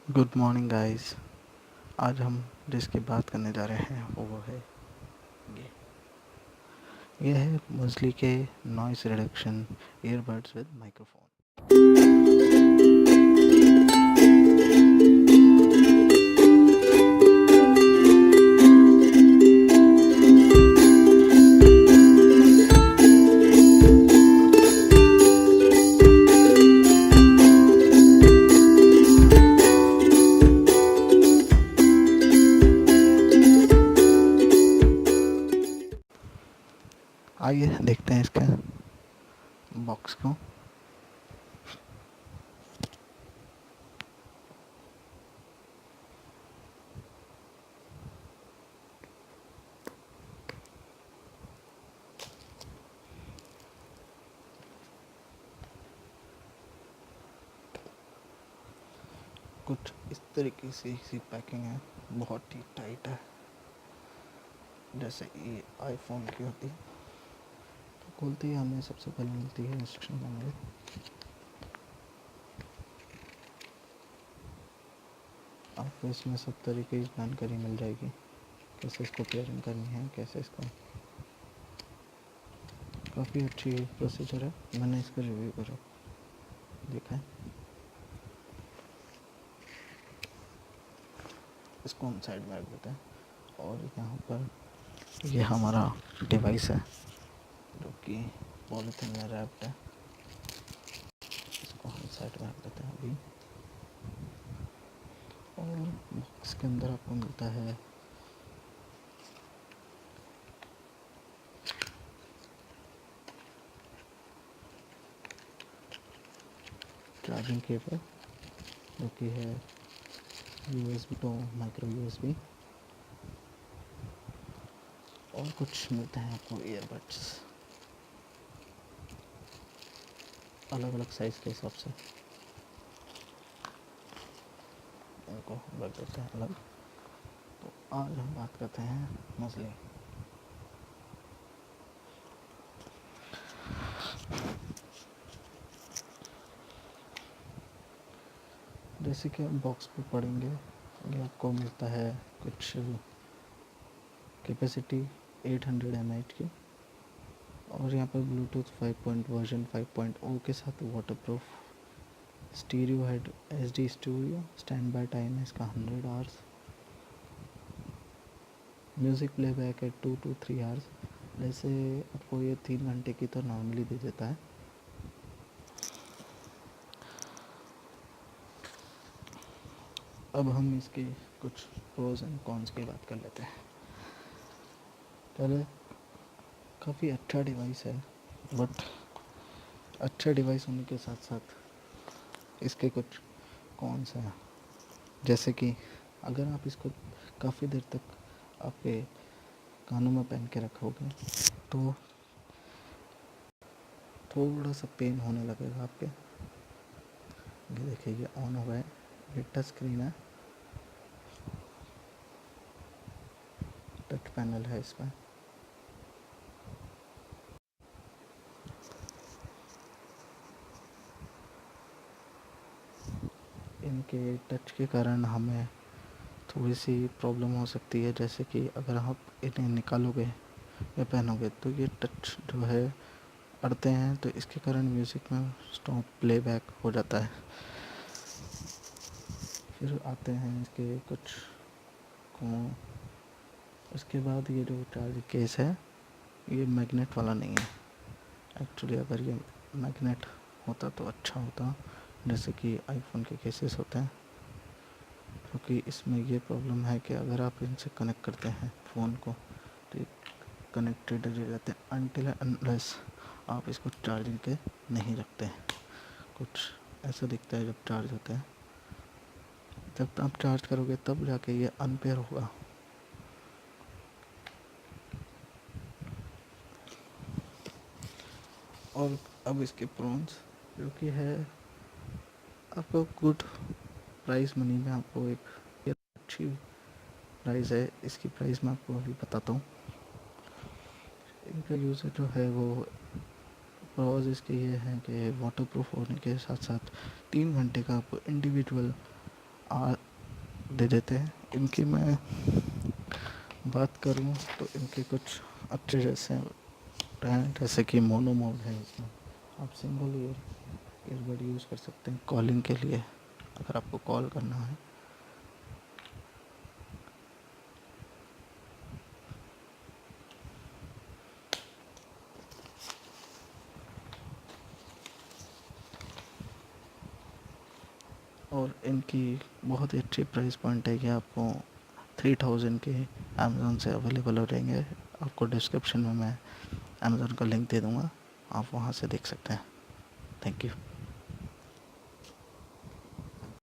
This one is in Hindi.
Good morning guys. आज हम जिसकी बात करने जा रहे हैं वो है ये ये है मोस्टली के noise reduction earbuds with microphone. आइए देखते हैं इसके बॉक्स को। कुछ इस तरीके से इसी पैकिंग है, बहुत ही टाइट है, जैसे ये आईफोन की होती है। तो खोलते ही हमें सबसे पहले मिलती है इंस्ट्रक्शन मैनुअल। आपको इसमें सब तरीके की जानकारी मिल जाएगी, कैसे इसको पेयरिंग करनी है, कैसे इसको। काफ़ी अच्छी प्रोसीजर है, मैंने इसका रिव्यू करा देखा है। इसको हम साइड में रख देते हैं और यहाँ पर ये हमारा डिवाइस है जो कि पॉलीथीन में रैप्ड है। इसको हम साइड में रख देते हैं अभी। और बॉक्स के अंदर आपको मिलता है चार्जिंग केबल जो कि है USB टू माइक्रो USB, और कुछ मिलते हैं आपको ईयरबड्स अलग अलग साइज़ के हिसाब से। इनको रख देते हैं अलग। तो आज हम बात करते हैं मसले। जैसे कि हम बॉक्स पे पढ़ेंगे, ये आपको मिलता है कुछ कैपेसिटी 800 mAh की, और यहाँ पर ब्लूटूथ 5 वर्जन 5.0 के साथ waterproof stereo head SD studio. Stand by time है इसका 100 आवर्स। म्यूज़िक प्लेबैक है 2 to 3 आवर्स। जैसे आपको ये 3 घंटे की तो नॉर्मली दे देता है। अब हम इसके कुछ प्रोज एंड कॉन्स की बात कर लेते हैं। पहले काफ़ी अच्छा डिवाइस है, बट अच्छा डिवाइस होने के साथ साथ इसके कुछ कॉन्स हैं। जैसे कि अगर आप इसको काफ़ी देर तक आपके कानों में पहन के रखोगे तो थोड़ा सा पेन होने लगेगा आपके। ये देखिए ये ऑन हो गया है, ये टच स्क्रीन है, टच पैनल है इसमें। इनके टच के कारण हमें थोड़ी सी प्रॉब्लम हो सकती है, जैसे कि अगर आप इन्हें निकालोगे या पहनोगे तो ये टच जो है अड़ते हैं, तो इसके कारण म्यूज़िक में स्टॉप प्लेबैक हो जाता है। फिर आते हैं इसके कुछ को। उसके बाद ये जो चार्ज केस है ये मैग्नेट वाला नहीं है। एक्चुअली अगर ये मैग्नेट होता तो अच्छा होता, जैसे कि आईफोन के केसेस होते हैं, क्योंकि इसमें ये प्रॉब्लम है कि अगर आप इनसे कनेक्ट करते हैं फ़ोन को तो ये कनेक्टेड रहते हैं अनटिल अनलेस आप इसको चार्जिंग के नहीं रखते हैं। कुछ ऐसा दिखता है जब चार्ज होता है, जब आप चार्ज करोगे तब जाके ये अनपेयर होगा। और अब इसके प्रॉन्स जो कि है, आपको गुड प्राइस मनी में आपको एक अच्छी प्राइस है। इसकी प्राइस मैं आपको अभी बताता हूँ। इनका यूज़ जो है वो प्रॉज इसके ये है कि वाटरप्रूफ होने के साथ साथ 3 घंटे का आपको इंडिविजुअल दे देते हैं। इनकी मैं बात करूँ तो इनके कुछ अच्छे जैसे हैं, जैसे कि मोनो मोड है इसमें, आप सिंगल ईयरबड यूज़ कर सकते हैं कॉलिंग के लिए, अगर आपको कॉल करना है। और इनकी बहुत ही अच्छी प्राइस पॉइंट है कि आपको 3000 के अमेज़ोन से अवेलेबल हो रहेंगे। आपको डिस्क्रिप्शन में मैं अमेज़ोन का लिंक दे दूँगा, आप वहाँ से देख सकते हैं। Thank you.